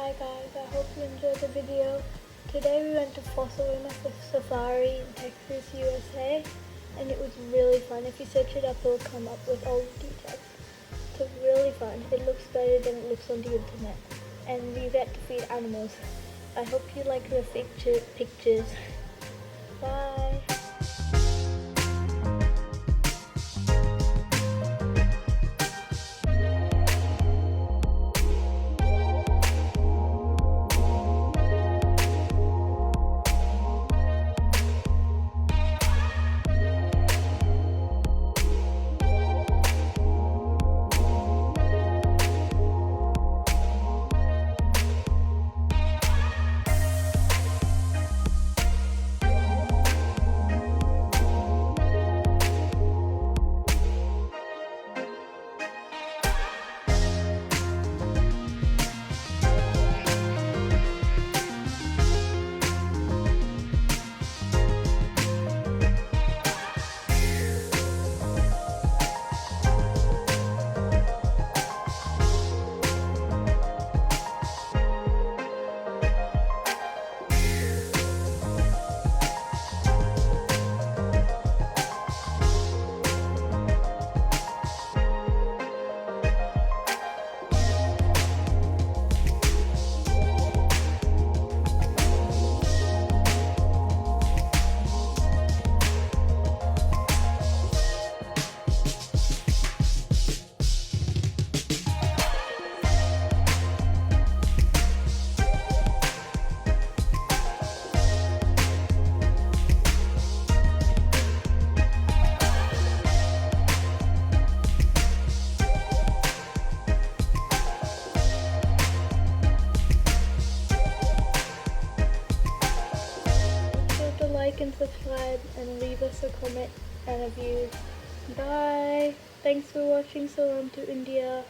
Hi guys, I hope you enjoyed the video. Today we went to Fossil Safari in Texas, USA, and it was really fun. If you search it up, it will come up with all the details. It's really fun. It looks better than it looks on the internet. And we get to feed animals. I hope you like the pictures. Bye! Like and subscribe and leave us a comment and a view. Bye! Thanks for watching Salam to India.